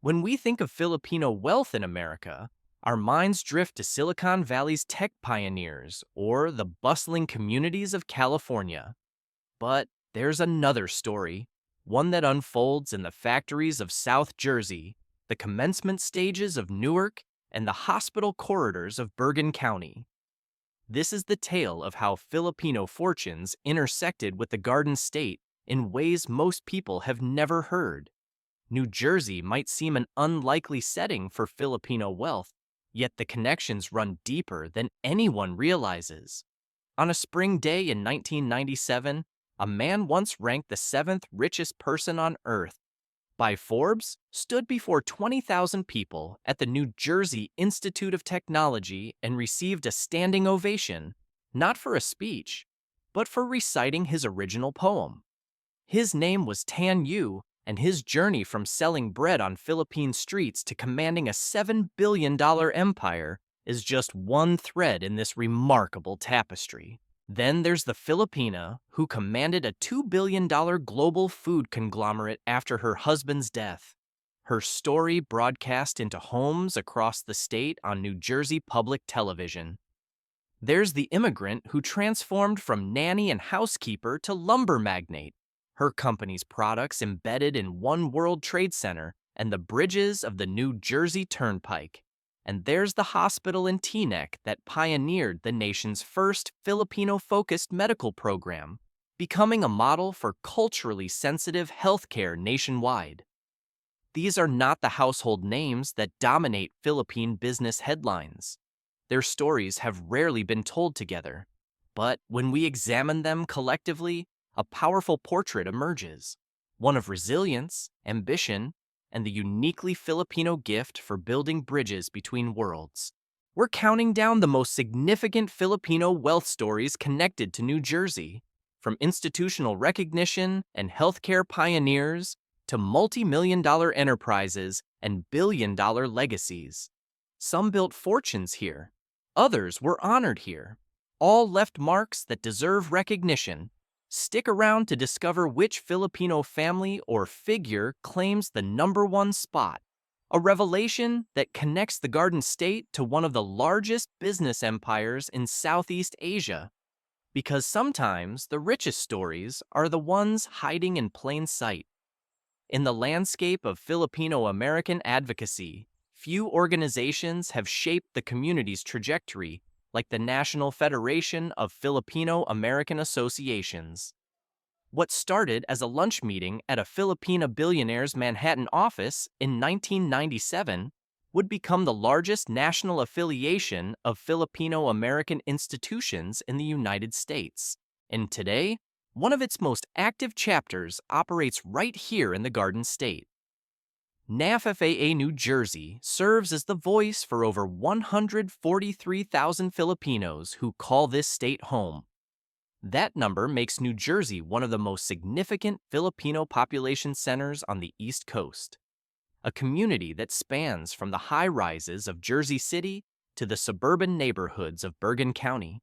When we think of Filipino wealth in America, our minds drift to Silicon Valley's tech pioneers or the bustling communities of California. But there's another story, one that unfolds in the factories of South Jersey, the commencement stages of Newark, and the hospital corridors of Bergen County. This is the tale of how Filipino fortunes intersected with the Garden State in ways most people have never heard. New Jersey might seem an unlikely setting for Filipino wealth, yet the connections run deeper than anyone realizes. On a spring day in 1997, a man once ranked the seventh richest person on Earth by Forbes stood before 20,000 people at the New Jersey Institute of Technology and received a standing ovation, not for a speech, but for reciting his original poem. His name was Tan Yu, and his journey from selling bread on Philippine streets to commanding a $7 billion empire is just one thread in this remarkable tapestry. Then there's the Filipina, who commanded a $2 billion global food conglomerate after her husband's death. Her story broadcast into homes across the state on New Jersey public television. There's the immigrant who transformed from nanny and housekeeper to lumber magnate, her company's products embedded in One World Trade Center and the bridges of the New Jersey Turnpike. And there's the hospital in Teaneck that pioneered the nation's first Filipino-focused medical program, becoming a model for culturally sensitive healthcare nationwide. These are not the household names that dominate Philippine business headlines. Their stories have rarely been told together, but when we examine them collectively, a powerful portrait emerges, one of resilience, ambition, and the uniquely Filipino gift for building bridges between worlds. We're counting down the most significant Filipino wealth stories connected to New Jersey, from institutional recognition and healthcare pioneers to multi-million-dollar enterprises and billion-dollar legacies. Some built fortunes here, others were honored here. All left marks that deserve recognition. Stick around to discover which Filipino family or figure claims the #1 spot, a revelation that connects the Garden State to one of the largest business empires in Southeast Asia. Because sometimes the richest stories are the ones hiding in plain sight. In the landscape of Filipino-American advocacy, few organizations have shaped the community's trajectory like the National Federation of Filipino-American Associations. What started as a lunch meeting at a Filipina billionaire's Manhattan office in 1997 would become the largest national affiliation of Filipino-American institutions in the United States. And today, one of its most active chapters operates right here in the Garden State. NAFFAA New Jersey serves as the voice for over 143,000 Filipinos who call this state home. That number makes New Jersey one of the most significant Filipino population centers on the East Coast, a community that spans from the high-rises of Jersey City to the suburban neighborhoods of Bergen County,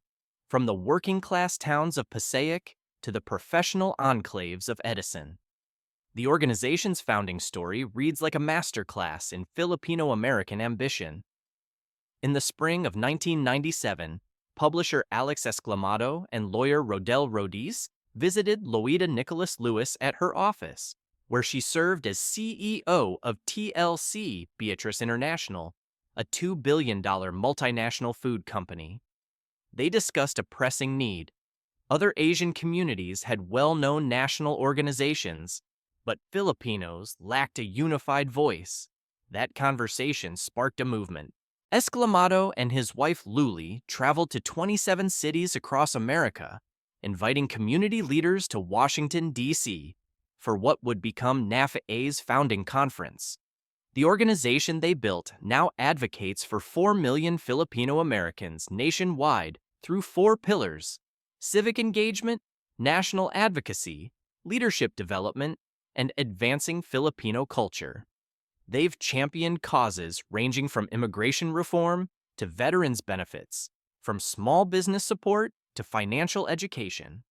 from the working-class towns of Passaic to the professional enclaves of Edison. The organization's founding story reads like a masterclass in Filipino-American ambition. In the spring of 1997, publisher Alex Esclamado and lawyer Rodel Rodiz visited Loida Nicholas Lewis at her office, where she served as CEO of TLC Beatrice International, a $2 billion multinational food company. They discussed a pressing need. Other Asian communities had well-known national organizations, but Filipinos lacked a unified voice. That conversation sparked a movement. Esclamado and his wife Luli traveled to 27 cities across America, inviting community leaders to Washington, D.C., for what would become NAFFAA's founding conference. The organization they built now advocates for 4 million Filipino Americans nationwide through 4 pillars: civic engagement, national advocacy, leadership development, and advancing Filipino culture. They've championed causes ranging from immigration reform to veterans benefits, from small business support to financial education.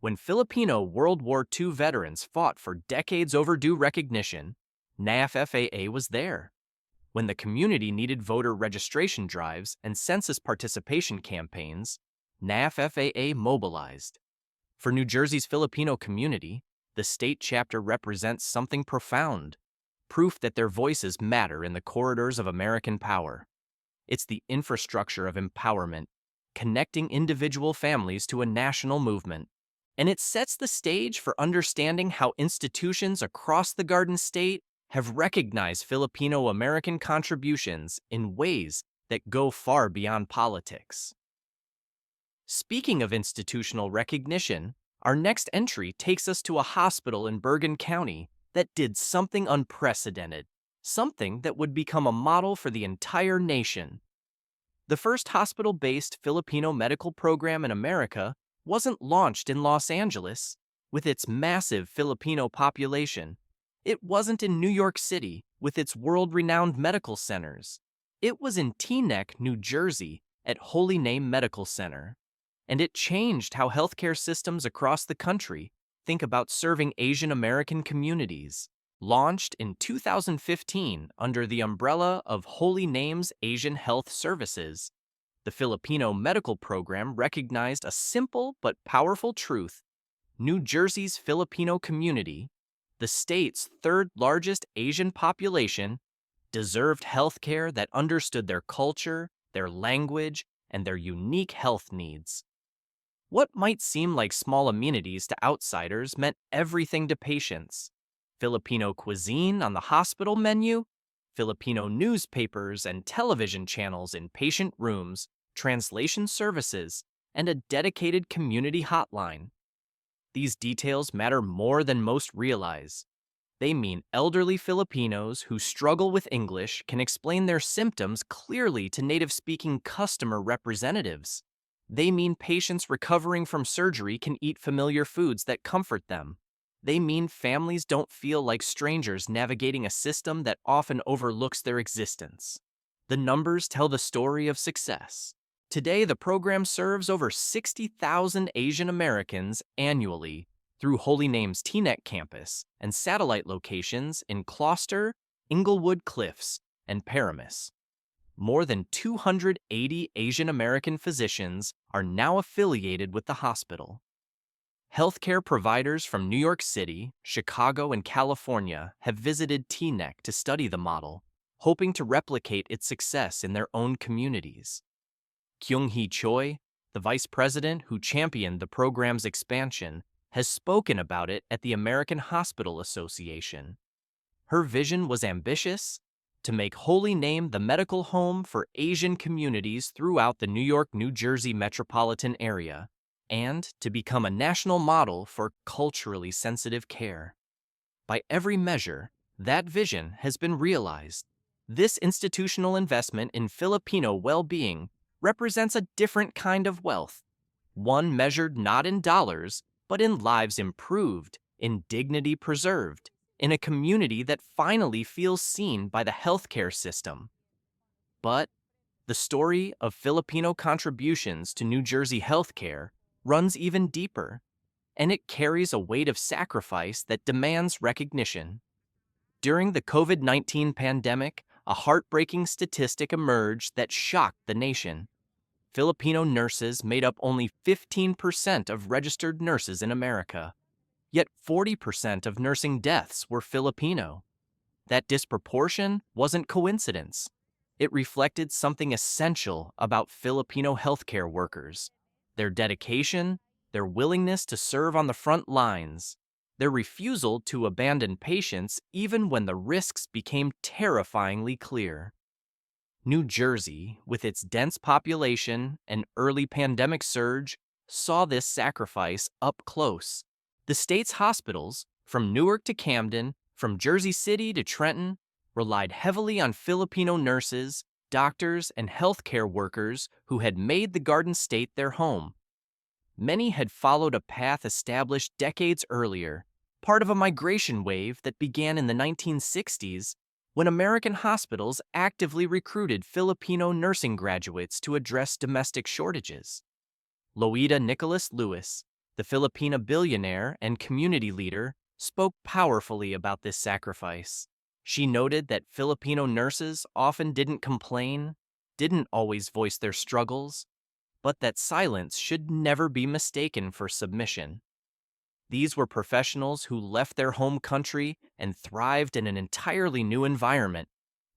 When Filipino World War II veterans fought for decades overdue recognition, NAFFAA was there. When the community needed voter registration drives and census participation campaigns, NAFFAA mobilized. For New Jersey's Filipino community, the state chapter represents something profound, proof that their voices matter in the corridors of American power. It's the infrastructure of empowerment, connecting individual families to a national movement. And it sets the stage for understanding how institutions across the Garden State have recognized Filipino-American contributions in ways that go far beyond politics. Speaking of institutional recognition, our next entry takes us to a hospital in Bergen County that did something unprecedented, something that would become a model for the entire nation. The first hospital-based Filipino medical program in America wasn't launched in Los Angeles, with its massive Filipino population. It wasn't in New York City, with its world-renowned medical centers. It was in Teaneck, New Jersey, at Holy Name Medical Center. And it changed how healthcare systems across the country think about serving Asian American communities. Launched in 2015 under the umbrella of Holy Name's Asian Health Services, the Filipino medical program recognized a simple but powerful truth. New Jersey's Filipino community, the state's third largest Asian population, deserved healthcare that understood their culture, their language, and their unique health needs. What might seem like small amenities to outsiders meant everything to patients. Filipino cuisine on the hospital menu, Filipino newspapers and television channels in patient rooms, translation services, and a dedicated community hotline. These details matter more than most realize. They mean elderly Filipinos who struggle with English can explain their symptoms clearly to native-speaking customer representatives. They mean patients recovering from surgery can eat familiar foods that comfort them. They mean families don't feel like strangers navigating a system that often overlooks their existence. The numbers tell the story of success. Today, the program serves over 60,000 Asian Americans annually through Holy Name's Teaneck campus and satellite locations in Gloucester, Inglewood Cliffs, and Paramus. More than 280 Asian American physicians are now affiliated with the hospital. Healthcare providers from New York City, Chicago, and California have visited Teaneck to study the model, hoping to replicate its success in their own communities. Kyung-hee Choi, the vice president who championed the program's expansion, has spoken about it at the American Hospital Association. Her vision was ambitious: to make Holy Name the medical home for Asian communities throughout the New York-New Jersey metropolitan area, and to become a national model for culturally sensitive care. By every measure, that vision has been realized. This institutional investment in Filipino well-being represents a different kind of wealth, one measured not in dollars, but in lives improved, in dignity preserved, in a community that finally feels seen by the healthcare system. But the story of Filipino contributions to New Jersey healthcare runs even deeper, and it carries a weight of sacrifice that demands recognition. During the COVID-19 pandemic, a heartbreaking statistic emerged that shocked the nation. Filipino nurses made up only 15% of registered nurses in America, yet 40% of nursing deaths were Filipino. That disproportion wasn't coincidence. It reflected something essential about Filipino healthcare workers: their dedication, their willingness to serve on the front lines, their refusal to abandon patients even when the risks became terrifyingly clear. New Jersey, with its dense population and early pandemic surge, saw this sacrifice up close. The state's hospitals, from Newark to Camden, from Jersey City to Trenton, relied heavily on Filipino nurses, doctors, and healthcare workers who had made the Garden State their home. Many had followed a path established decades earlier, part of a migration wave that began in the 1960s when American hospitals actively recruited Filipino nursing graduates to address domestic shortages. Loida Nicholas Lewis, the Filipina billionaire and community leader, spoke powerfully about this sacrifice. She noted that Filipino nurses often didn't complain, didn't always voice their struggles, but that silence should never be mistaken for submission. These were professionals who left their home country and thrived in an entirely new environment,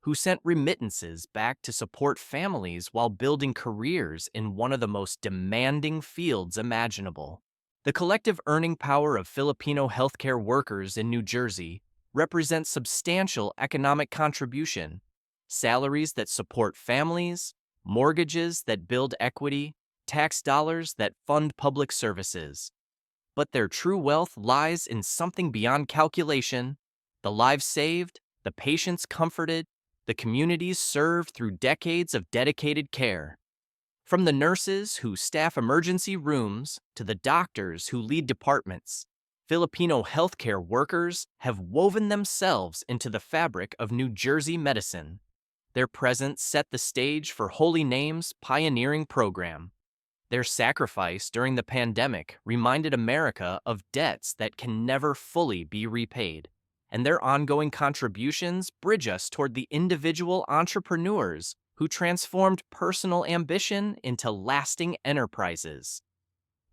who sent remittances back to support families while building careers in one of the most demanding fields imaginable. The collective earning power of Filipino healthcare workers in New Jersey represents substantial economic contribution, salaries that support families, mortgages that build equity, tax dollars that fund public services. But their true wealth lies in something beyond calculation: the lives saved, the patients comforted, the communities served through decades of dedicated care. From the nurses who staff emergency rooms to the doctors who lead departments, Filipino healthcare workers have woven themselves into the fabric of New Jersey medicine. Their presence set the stage for Holy Name's pioneering program. Their sacrifice during the pandemic reminded America of debts that can never fully be repaid, and their ongoing contributions bridge us toward the individual entrepreneurs who transformed personal ambition into lasting enterprises.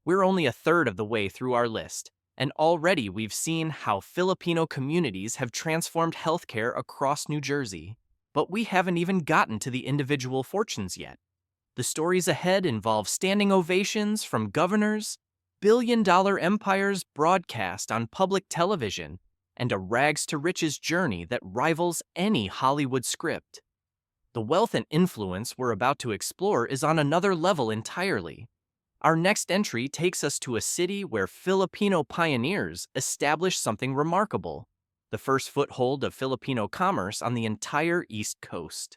We're only a third of the way through our list, and already we've seen how Filipino communities have transformed healthcare across New Jersey. But we haven't even gotten to the individual fortunes yet. The stories ahead involve standing ovations from governors, billion-dollar empires broadcast on public television, and a rags-to-riches journey that rivals any Hollywood script. The wealth and influence we're about to explore is on another level entirely. Our next entry takes us to a city where Filipino pioneers established something remarkable: the first foothold of Filipino commerce on the entire East Coast.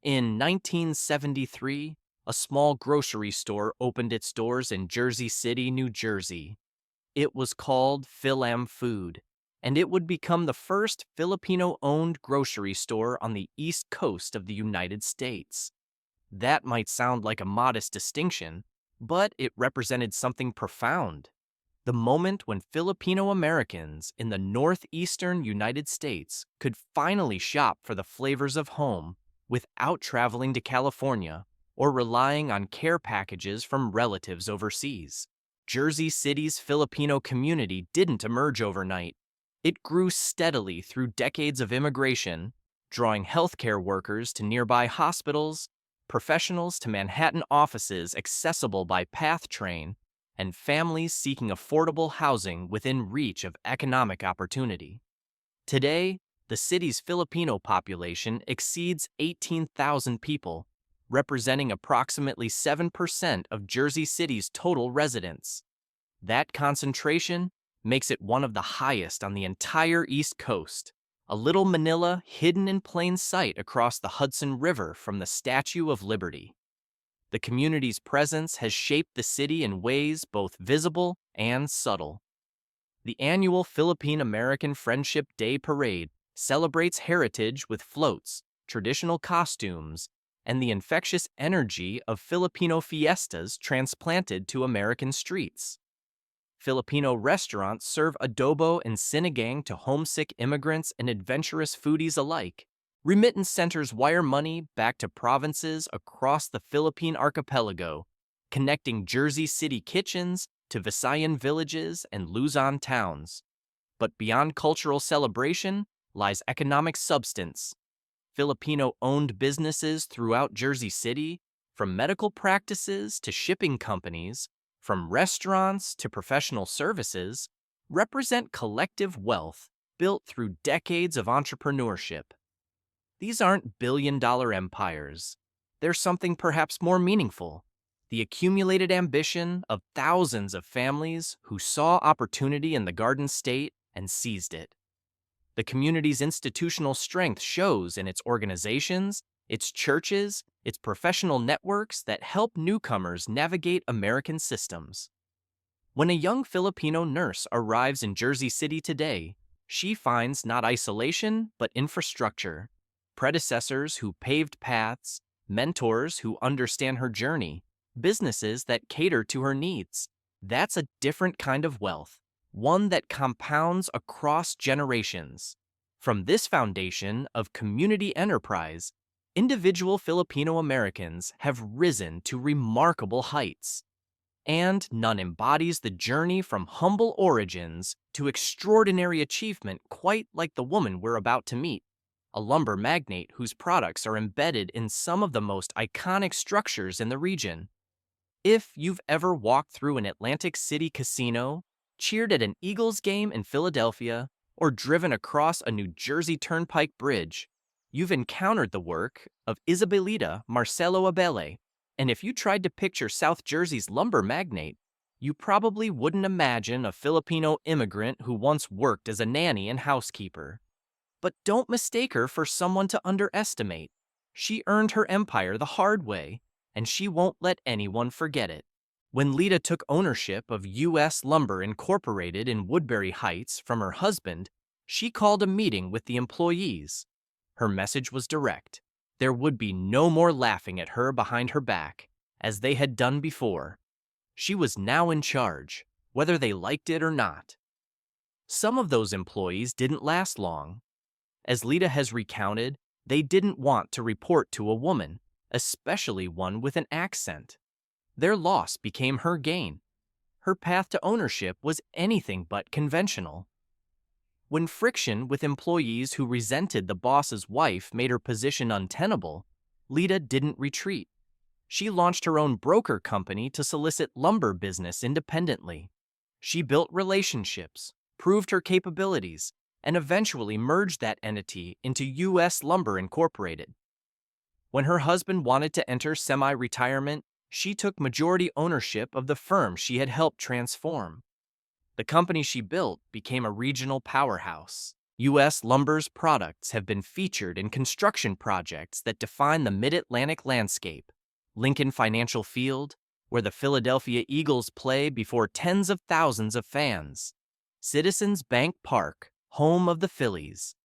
In 1973, a small grocery store opened its doors in Jersey City, New Jersey. It was called Philam Food, and it would become the first Filipino-owned grocery store on the East Coast of the United States. That might sound like a modest distinction, but it represented something profound. The moment when Filipino-Americans in the northeastern United States could finally shop for the flavors of home without traveling to California or relying on care packages from relatives overseas. Jersey City's Filipino community didn't emerge overnight. It grew steadily through decades of immigration, drawing healthcare workers to nearby hospitals, professionals to Manhattan offices accessible by PATH train, and families seeking affordable housing within reach of economic opportunity. Today, the city's Filipino population exceeds 18,000 people, representing approximately 7% of Jersey City's total residents. That concentration makes it one of the highest on the entire East Coast, a little Manila hidden in plain sight across the Hudson River from the Statue of Liberty. The community's presence has shaped the city in ways both visible and subtle. The annual Filipino-American Friendship Day Parade celebrates heritage with floats, traditional costumes, and the infectious energy of Filipino fiestas transplanted to American streets. Filipino restaurants serve adobo and sinigang to homesick immigrants and adventurous foodies alike. Remittance centers wire money back to provinces across the Philippine archipelago, connecting Jersey City kitchens to Visayan villages and Luzon towns. But beyond cultural celebration lies economic substance. Filipino-owned businesses throughout Jersey City, from medical practices to shipping companies, from restaurants to professional services, represent collective wealth built through decades of entrepreneurship. These aren't billion-dollar empires. They're something perhaps more meaningful: the accumulated ambition of thousands of families who saw opportunity in the Garden State and seized it. The community's institutional strength shows in its organizations, its churches, its professional networks that help newcomers navigate American systems. When a young Filipino nurse arrives in Jersey City today, she finds not isolation but infrastructure, predecessors who paved paths, mentors who understand her journey, businesses that cater to her needs. That's a different kind of wealth, one that compounds across generations. From this foundation of community enterprise, individual Filipino-Americans have risen to remarkable heights, and none embodies the journey from humble origins to extraordinary achievement quite like the woman we're about to meet, a lumber magnate whose products are embedded in some of the most iconic structures in the region. If you've ever walked through an Atlantic City casino, cheered at an Eagles game in Philadelphia, or driven across a New Jersey Turnpike bridge, you've encountered the work of Isabelita Marcelo Abele. And if you tried to picture South Jersey's lumber magnate, you probably wouldn't imagine a Filipino immigrant who once worked as a nanny and housekeeper. But don't mistake her for someone to underestimate. She earned her empire the hard way, and she won't let anyone forget it. When Lita took ownership of U.S. Lumber Incorporated in Woodbury Heights from her husband, she called a meeting with the employees. Her message was direct. There would be no more laughing at her behind her back, as they had done before. She was now in charge, whether they liked it or not. Some of those employees didn't last long. As Lita has recounted, they didn't want to report to a woman, especially one with an accent. Their loss became her gain. Her path to ownership was anything but conventional. When friction with employees who resented the boss's wife made her position untenable, Lita didn't retreat. She launched her own broker company to solicit lumber business independently. She built relationships, proved her capabilities, and eventually merged that entity into U.S. Lumber Incorporated. When her husband wanted to enter semi-retirement, she took majority ownership of the firm she had helped transform. The company she built became a regional powerhouse. U.S. Lumber's products have been featured in construction projects that define the Mid-Atlantic landscape. Lincoln Financial Field, where the Philadelphia Eagles play before tens of thousands of fans. Citizens Bank Park, home of the Phillies.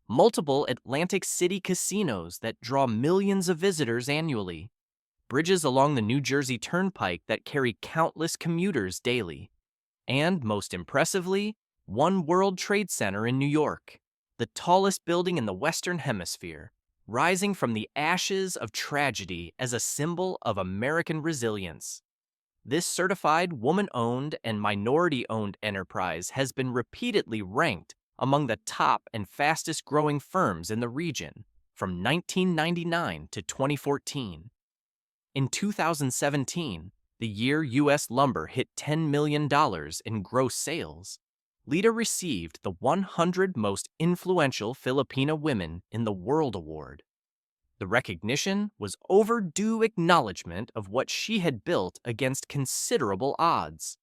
Multiple Atlantic City casinos that draw millions of visitors annually. Bridges along the New Jersey Turnpike that carry countless commuters daily. And, most impressively, One World Trade Center in New York, the tallest building in the Western Hemisphere, rising from the ashes of tragedy as a symbol of American resilience. This certified woman-owned and minority-owned enterprise has been repeatedly ranked among the top and fastest-growing firms in the region from 1999 to 2014. In 2017, the year U.S. Lumber hit $10 million in gross sales, Lita received the 100 Most Influential Filipina Women in the World Award. The recognition was overdue acknowledgement of what she had built against considerable odds.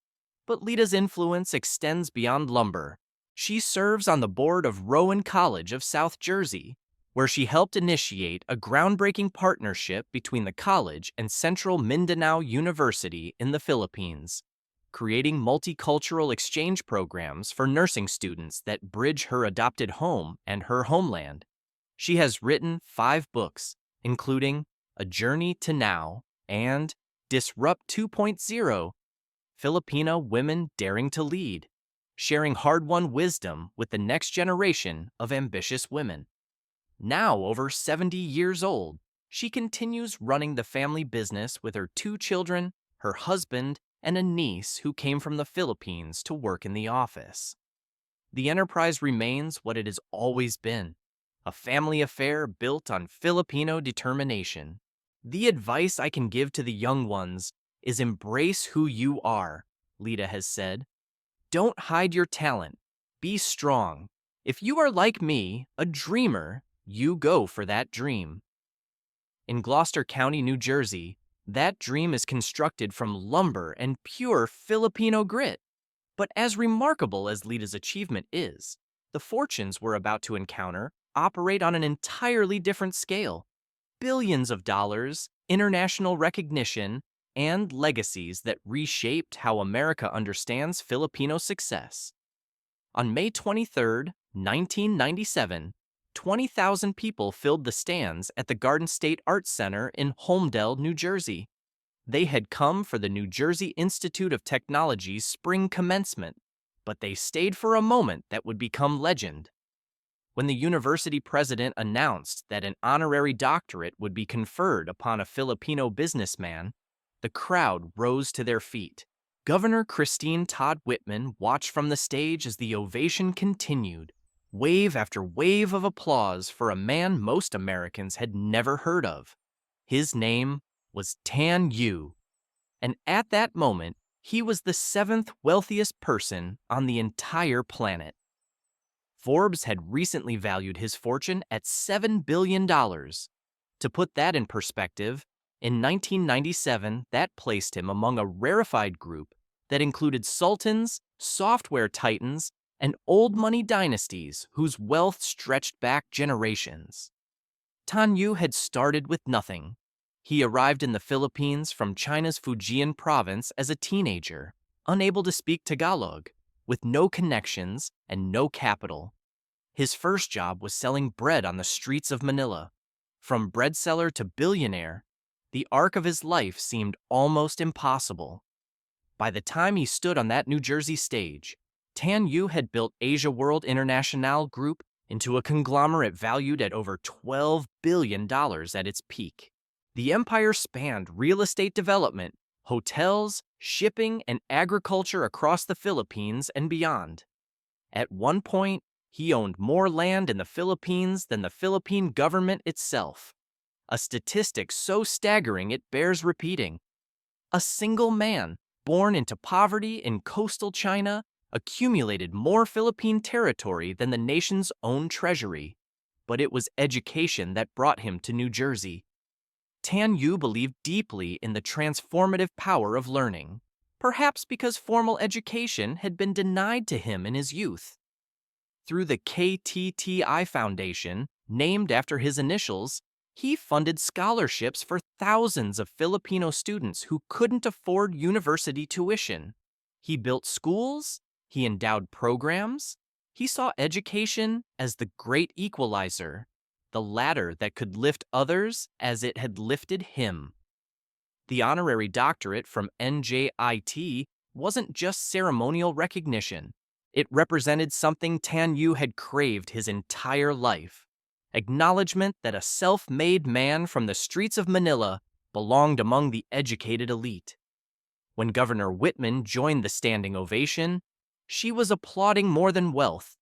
But Lita's influence extends beyond lumber. She serves on the board of Rowan College of South Jersey, where she helped initiate a groundbreaking partnership between the college and Central Mindanao University in the Philippines, creating multicultural exchange programs for nursing students that bridge her adopted home and her homeland. She has written 5 books, including A Journey to Now and Disrupt 2.0, Filipina Women Daring to Lead, sharing hard-won wisdom with the next generation of ambitious women. Now over 70 years old, she continues running the family business with her 2 children, her husband, and a niece who came from the Philippines to work in the office. The enterprise remains what it has always been, a family affair built on Filipino determination. The advice I can give to the young ones is embrace who you are, Lita has said. Don't hide your talent. Be strong. If you are like me, a dreamer, you go for that dream. In Gloucester County, New Jersey, that dream is constructed from lumber and pure Filipino grit. But as remarkable as Lita's achievement is, the fortunes we're about to encounter operate on an entirely different scale. Billions of dollars, international recognition, and legacies that reshaped how America understands Filipino success. On May 23, 1997, 20,000 people filled the stands at the Garden State Arts Center in Holmdel, New Jersey. They had come for the New Jersey Institute of Technology's spring commencement, but they stayed for a moment that would become legend. When the university president announced that an honorary doctorate would be conferred upon a Filipino businessman, the crowd rose to their feet. Governor Christine Todd Whitman watched from the stage as the ovation continued, wave after wave of applause for a man most Americans had never heard of. His name was Tan Yu, and at that moment, he was the seventh wealthiest person on the entire planet. Forbes had recently valued his fortune at $7 billion. To put that in perspective, in 1997, that placed him among a rarefied group that included sultans, software titans, and old money dynasties whose wealth stretched back generations. Tan Yu had started with nothing. He arrived in the Philippines from China's Fujian province as a teenager, unable to speak Tagalog, with no connections and no capital. His first job was selling bread on the streets of Manila. From bread seller to billionaire, the arc of his life seemed almost impossible. By the time he stood on that New Jersey stage, Tan Yu had built Asia World International Group into a conglomerate valued at over $12 billion at its peak. The empire spanned real estate development, hotels, shipping, and agriculture across the Philippines and beyond. At one point, he owned more land in the Philippines than the Philippine government itself, a statistic so staggering it bears repeating. A single man, born into poverty in coastal China, accumulated more Philippine territory than the nation's own treasury. But it was education that brought him to New Jersey. Tan Yu believed deeply in the transformative power of learning, perhaps because formal education had been denied to him in his youth. Through the KTTI Foundation, named after his initials, he funded scholarships for thousands of Filipino students who couldn't afford university tuition. He built schools, he endowed programs, he saw education as the great equalizer, the ladder that could lift others as it had lifted him. The honorary doctorate from NJIT wasn't just ceremonial recognition. It represented something Tan Yu had craved his entire life: acknowledgement that a self-made man from the streets of Manila belonged among the educated elite. When Governor Whitman joined the standing ovation, she was applauding more than wealth.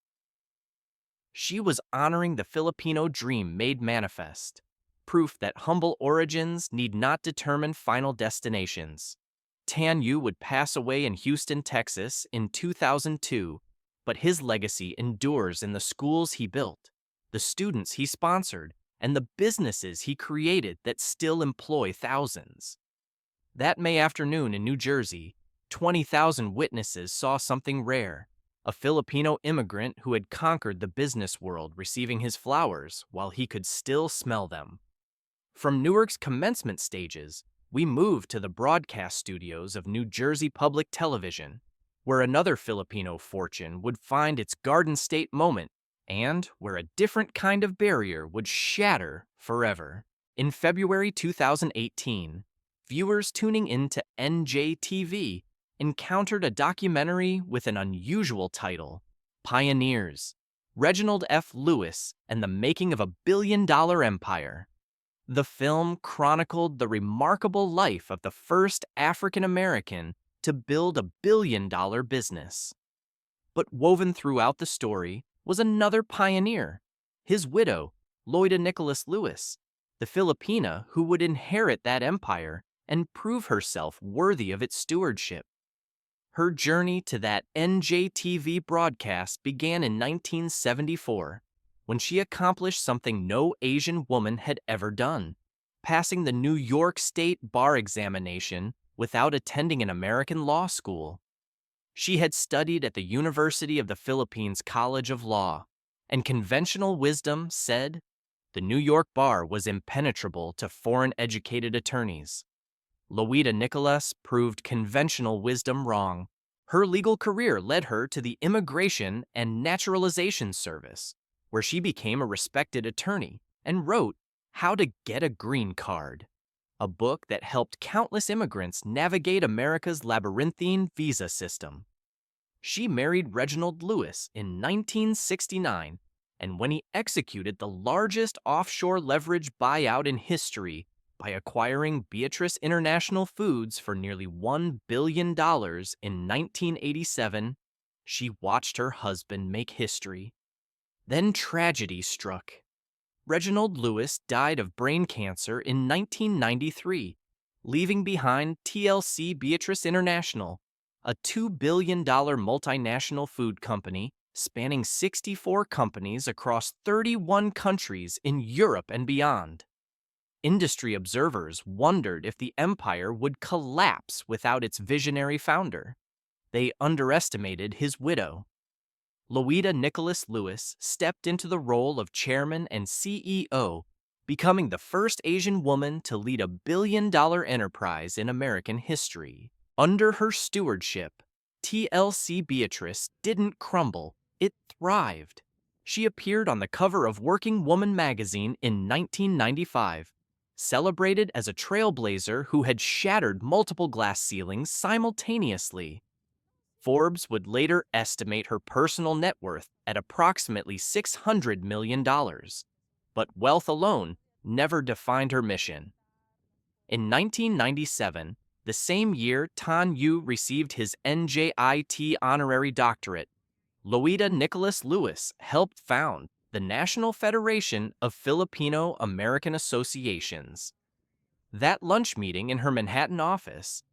She was honoring the Filipino dream made manifest, proof that humble origins need not determine final destinations. Tan Yu would pass away in Houston, Texas in 2002, but his legacy endures in the schools he built, the students he sponsored, and the businesses he created that still employ thousands. That May afternoon in New Jersey, 20,000 witnesses saw something rare: a Filipino immigrant who had conquered the business world receiving his flowers while he could still smell them. From Newark's commencement stages, we moved to the broadcast studios of New Jersey Public Television, where another Filipino fortune would find its Garden State moment and where a different kind of barrier would shatter forever. In February 2018, viewers tuning into NJTV encountered a documentary with an unusual title: Pioneers, Reginald F. Lewis and the Making of a Billion-Dollar Empire. The film chronicled the remarkable life of the first African-American to build a billion-dollar business. But woven throughout the story was another pioneer, his widow, Loida Nicholas Lewis, the Filipina who would inherit that empire and prove herself worthy of its stewardship. Her journey to that NJTV broadcast began in 1974, when she accomplished something no Asian woman had ever done: passing the New York State bar examination without attending an American law school. She had studied at the University of the Philippines College of Law, and conventional wisdom said the New York bar was impenetrable to foreign-educated attorneys. Loida Nicholas proved conventional wisdom wrong. Her legal career led her to the Immigration and Naturalization Service, where she became a respected attorney and wrote How to Get a Green Card, a book that helped countless immigrants navigate America's labyrinthine visa system. She married Reginald Lewis in 1969 and when he executed the largest offshore leverage buyout in history by acquiring Beatrice International Foods for nearly $1 billion in 1987, she watched her husband make history. Then tragedy struck. Reginald Lewis died of brain cancer in 1993, leaving behind TLC Beatrice International, a $2 billion multinational food company spanning 64 companies across 31 countries in Europe and beyond. Industry observers wondered if the empire would collapse without its visionary founder. They underestimated his widow. Louisa Nicholas Lewis stepped into the role of chairman and CEO, becoming the first Asian woman to lead a billion-dollar enterprise in American history. Under her stewardship, TLC Beatrice didn't crumble, it thrived. She appeared on the cover of Working Woman magazine in 1995, celebrated as a trailblazer who had shattered multiple glass ceilings simultaneously. Forbes would later estimate her personal net worth at approximately $600 million, but wealth alone never defined her mission. In 1997, the same year Tan Yu received his NJIT honorary doctorate, Louisa Nicholas Lewis helped found the National Federation of Filipino-American Associations. That lunch meeting in her Manhattan office,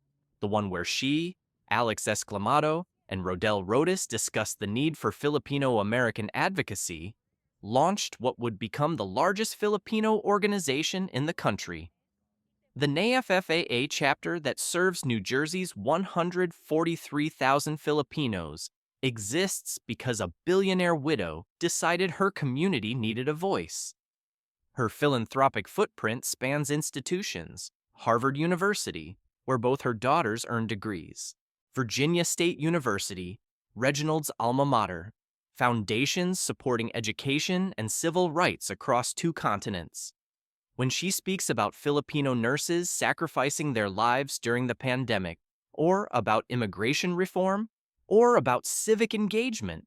the one where she, Alex Esclamado, and Rodel Rodas discussed the need for Filipino-American advocacy, launched what would become the largest Filipino organization in the country. The NAFFAA chapter that serves New Jersey's 143,000 Filipinos exists because a billionaire widow decided her community needed a voice. Her philanthropic footprint spans institutions: Harvard University, where both her daughters earned degrees; Virginia State University, Reginald's alma mater; foundations supporting education and civil rights across 2 continents. When she speaks about Filipino nurses sacrificing their lives during the pandemic, or about immigration reform, or about civic engagement,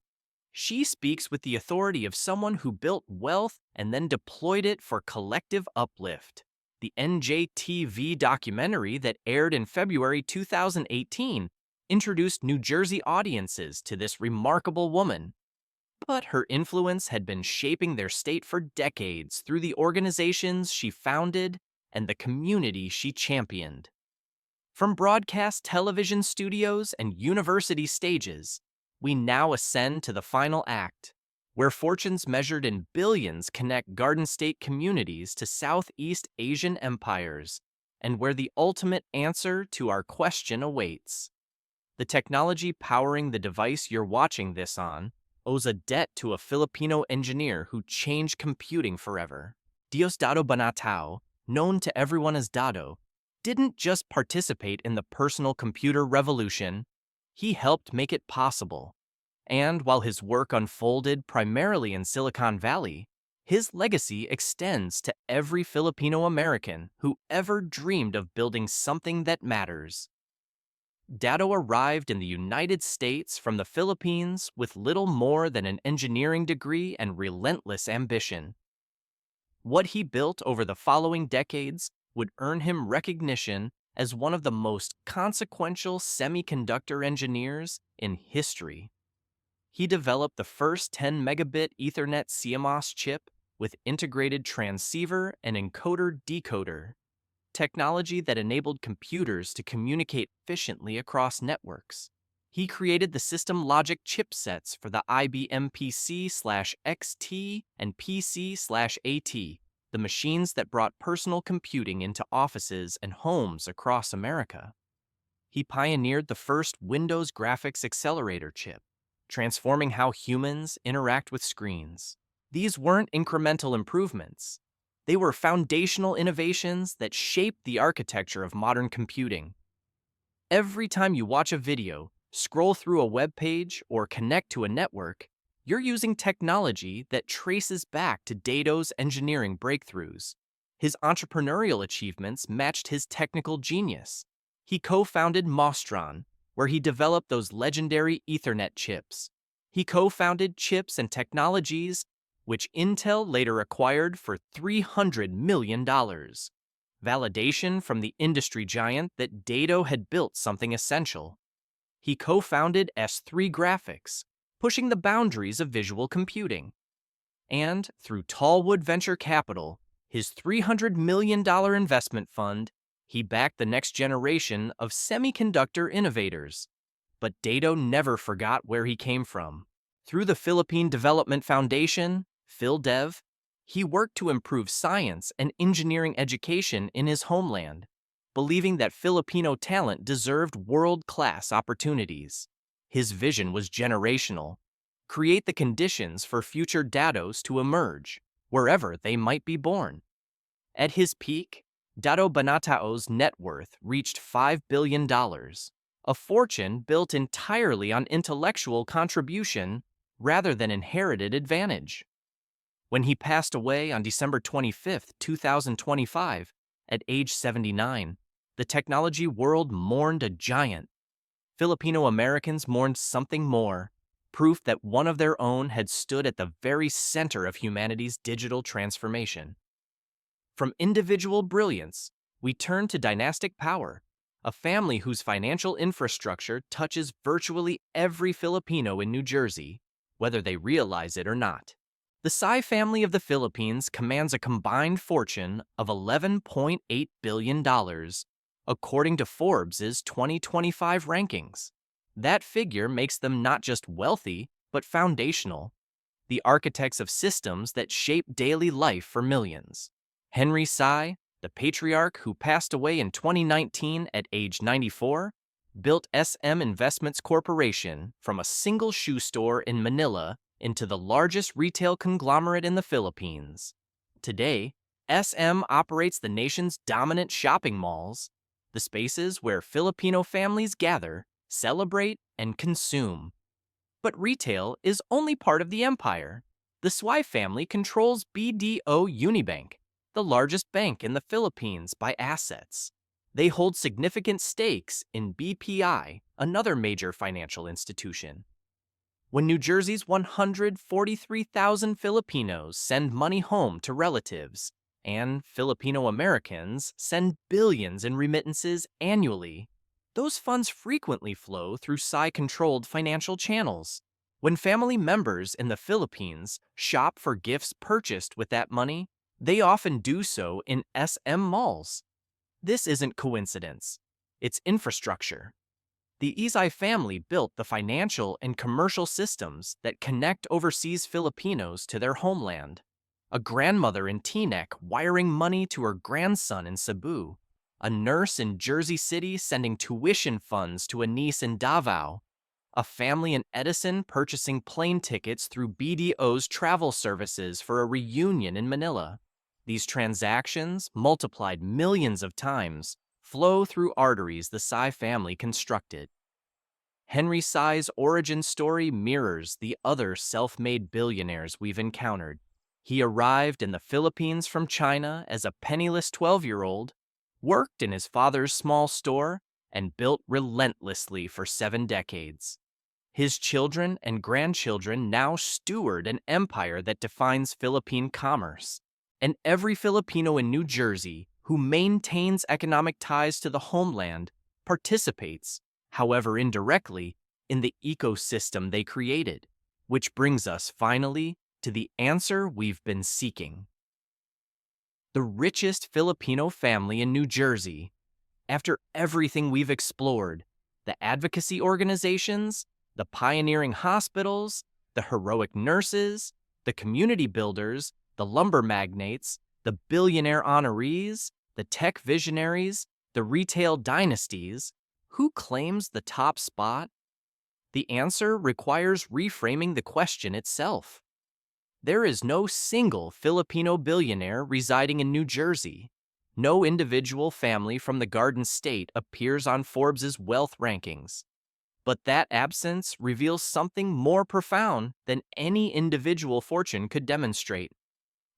she speaks with the authority of someone who built wealth and then deployed it for collective uplift. The NJTV documentary that aired in February 2018 introduced New Jersey audiences to this remarkable woman. But her influence had been shaping their state for decades through the organizations she founded and the community she championed. From broadcast television studios and university stages, we now ascend to the final act, where fortunes measured in billions connect Garden State communities to Southeast Asian empires, and where the ultimate answer to our question awaits. The technology powering the device you're watching this on owes a debt to a Filipino engineer who changed computing forever. Diosdado Banatao, known to everyone as Dado, didn't just participate in the personal computer revolution, he helped make it possible. And while his work unfolded primarily in Silicon Valley, his legacy extends to every Filipino-American who ever dreamed of building something that matters. Dado arrived in the United States from the Philippines with little more than an engineering degree and relentless ambition. What he built over the following decades would earn him recognition as one of the most consequential semiconductor engineers in history. He developed the first 10-megabit Ethernet CMOS chip with integrated transceiver and encoder-decoder, technology that enabled computers to communicate efficiently across networks. He created the system logic chipsets for the IBM PC/XT and PC/AT, the machines that brought personal computing into offices and homes across America. He pioneered the first Windows graphics accelerator chip, transforming how humans interact with screens. These weren't incremental improvements. They were foundational innovations that shaped the architecture of modern computing. Every time you watch a video, scroll through a web page, or connect to a network, you're using technology that traces back to Dado's engineering breakthroughs. His entrepreneurial achievements matched his technical genius. He co-founded Mostron, where he developed those legendary Ethernet chips. He co-founded Chips and Technologies, which Intel later acquired for $300 million. Validation from the industry giant that Dado had built something essential. He co-founded S3 Graphics, pushing the boundaries of visual computing. And through Tallwood Venture Capital, his $300 million investment fund, he backed the next generation of semiconductor innovators. But Dado never forgot where he came from. Through the Philippine Development Foundation, PhilDev, he worked to improve science and engineering education in his homeland, believing that Filipino talent deserved world-class opportunities. His vision was generational: create the conditions for future Dados to emerge, wherever they might be born. At his peak, Dado Banatao's net worth reached $5 billion, a fortune built entirely on intellectual contribution rather than inherited advantage. When he passed away on December 25, 2025, at age 79, the technology world mourned a giant. Filipino-Americans mourned something more: proof that one of their own had stood at the very center of humanity's digital transformation. From individual brilliance, we turn to dynastic power, a family whose financial infrastructure touches virtually every Filipino in New Jersey, whether they realize it or not. The Sy family of the Philippines commands a combined fortune of $11.8 billion, according to Forbes' 2025 rankings. That figure makes them not just wealthy, but foundational, the architects of systems that shape daily life for millions. Henry Sy, the patriarch who passed away in 2019 at age 94, built SM Investments Corporation from a single shoe store in Manila into the largest retail conglomerate in the Philippines. Today, SM operates the nation's dominant shopping malls, the spaces where Filipino families gather, celebrate, and consume. But retail is only part of the empire. The Sy family controls BDO Unibank, the largest bank in the Philippines by assets. They hold significant stakes in BPI, another major financial institution. When New Jersey's 143,000 Filipinos send money home to relatives, and Filipino-Americans send billions in remittances annually, those funds frequently flow through Sy-controlled financial channels. When family members in the Philippines shop for gifts purchased with that money, they often do so in SM malls. This isn't coincidence. It's infrastructure. The Sy family built the financial and commercial systems that connect overseas Filipinos to their homeland. A grandmother in Teaneck wiring money to her grandson in Cebu, a nurse in Jersey City sending tuition funds to a niece in Davao, a family in Edison purchasing plane tickets through BDO's travel services for a reunion in Manila. These transactions, multiplied millions of times, flow through arteries the Sy family constructed. Henry Sy's origin story mirrors the other self-made billionaires we've encountered. He arrived in the Philippines from China as a penniless 12-year-old, worked in his father's small store, and built relentlessly for 7 decades. His children and grandchildren now steward an empire that defines Philippine commerce. And every Filipino in New Jersey who maintains economic ties to the homeland participates, however indirectly, in the ecosystem they created. Which brings us, finally, to the answer we've been seeking. The richest Filipino family in New Jersey. After everything we've explored, the advocacy organizations, the pioneering hospitals, the heroic nurses, the community builders, the lumber magnates, the billionaire honorees, the tech visionaries, the retail dynasties, who claims the top spot? The answer requires reframing the question itself. There is no single Filipino billionaire residing in New Jersey. No individual family from the Garden State appears on Forbes' wealth rankings. But that absence reveals something more profound than any individual fortune could demonstrate.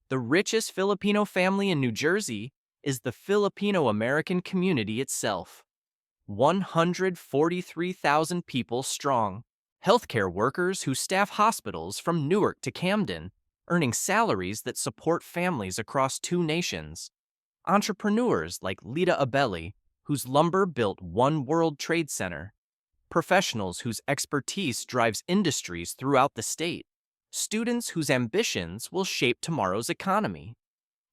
The richest Filipino family in New Jersey is the Filipino-American community itself. 143,000 people strong, healthcare workers who staff hospitals from Newark to Camden, earning salaries that support families across two nations. Entrepreneurs like Lita Abelli, whose lumber built One World Trade Center. Professionals whose expertise drives industries throughout the state. Students whose ambitions will shape tomorrow's economy.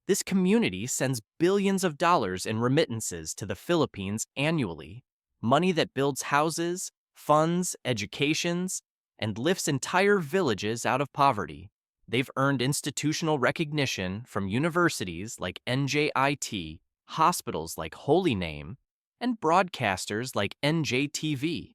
This community sends billions of dollars in remittances to the Philippines annually, money that builds houses, funds educations, and lifts entire villages out of poverty. They've earned institutional recognition from universities like NJIT, hospitals like Holy Name, and broadcasters like NJTV.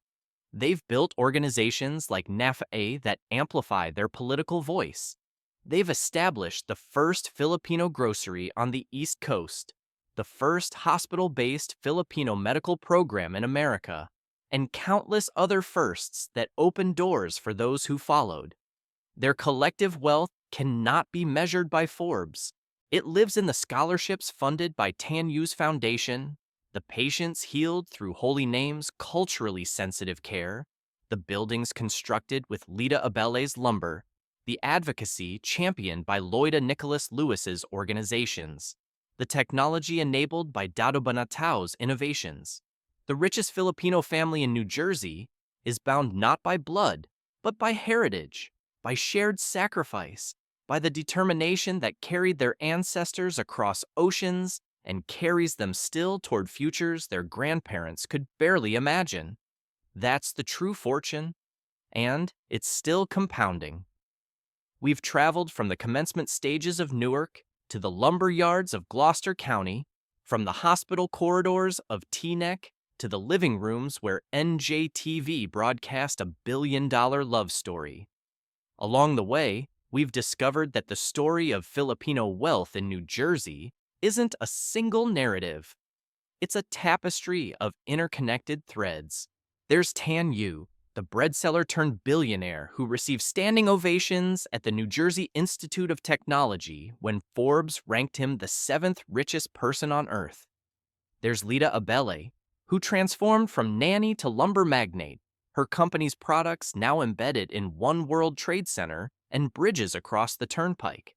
They've built organizations like NAFA that amplify their political voice. They've established the first Filipino grocery on the East Coast, the first hospital-based Filipino medical program in America, and countless other firsts that opened doors for those who followed. Their collective wealth cannot be measured by Forbes. It lives in the scholarships funded by Tan Yu's foundation, the patients healed through Holy Name's culturally sensitive care, the buildings constructed with Lita Abele's lumber, the advocacy championed by Loida Nicholas Lewis's organizations, the technology enabled by Dado Banatao's innovations. The richest Filipino family in New Jersey is bound not by blood, but by heritage, by shared sacrifice, by the determination that carried their ancestors across oceans and carries them still toward futures their grandparents could barely imagine. That's the true fortune, and it's still compounding. We've traveled from the commencement stages of Newark to the lumber yards of Gloucester County, from the hospital corridors of Teaneck to the living rooms where NJTV broadcast a billion-dollar love story. Along the way, we've discovered that the story of Filipino wealth in New Jersey isn't a single narrative. It's a tapestry of interconnected threads. There's Tan Yu, the bread seller turned billionaire who received standing ovations at the New Jersey Institute of Technology when Forbes ranked him the 7th richest person on earth. There's Lita Abele, who transformed from nanny to lumber magnate, her company's products now embedded in One World Trade Center and bridges across the turnpike.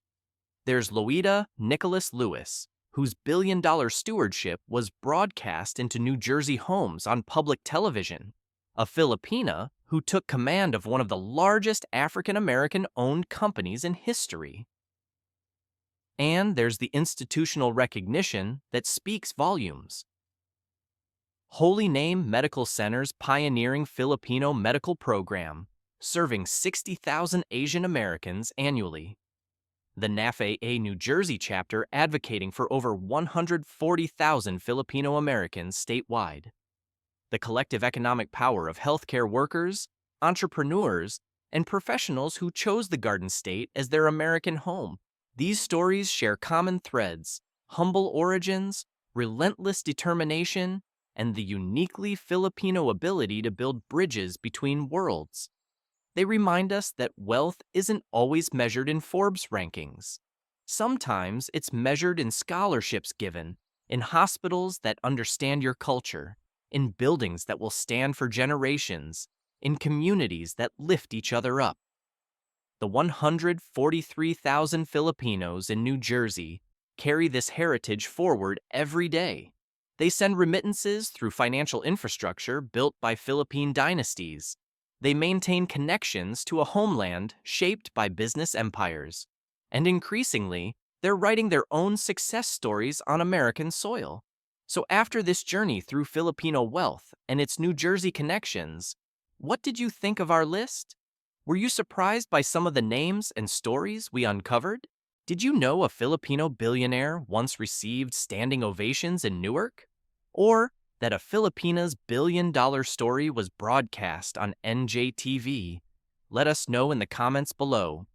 There's Loida Nicholas Lewis, whose billion-dollar stewardship was broadcast into New Jersey homes on public television, a Filipina who took command of one of the largest African-American-owned companies in history. And there's the institutional recognition that speaks volumes. Holy Name Medical Center's pioneering Filipino medical program, serving 60,000 Asian Americans annually. The NAFA New Jersey chapter advocating for over 140,000 Filipino-Americans statewide. The collective economic power of healthcare workers, entrepreneurs, and professionals who chose the Garden State as their American home. These stories share common threads, humble origins, relentless determination, and the uniquely Filipino ability to build bridges between worlds. They remind us that wealth isn't always measured in Forbes rankings. Sometimes it's measured in scholarships given, in hospitals that understand your culture, in buildings that will stand for generations, in communities that lift each other up. The 143,000 Filipinos in New Jersey carry this heritage forward every day. They send remittances through financial infrastructure built by Philippine dynasties. They maintain connections to a homeland shaped by business empires. And increasingly, they're writing their own success stories on American soil. So after this journey through Filipino wealth and its New Jersey connections, what did you think of our list? Were you surprised by some of the names and stories we uncovered? Did you know a Filipino billionaire once received standing ovations in Newark? Or that a Filipina's billion-dollar story was broadcast on NJTV? Let us know in the comments below.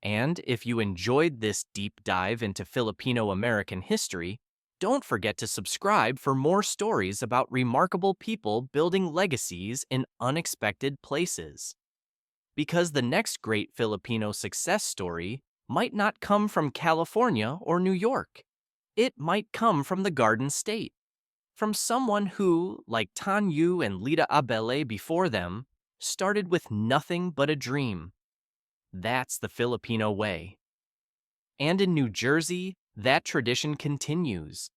And if you enjoyed this deep dive into Filipino-American history, don't forget to subscribe for more stories about remarkable people building legacies in unexpected places. Because the next great Filipino success story might not come from California or New York. It might come from the Garden State, from someone who, like Tan Yu and Lita Abele before them, started with nothing but a dream. That's the Filipino way. And in New Jersey, that tradition continues.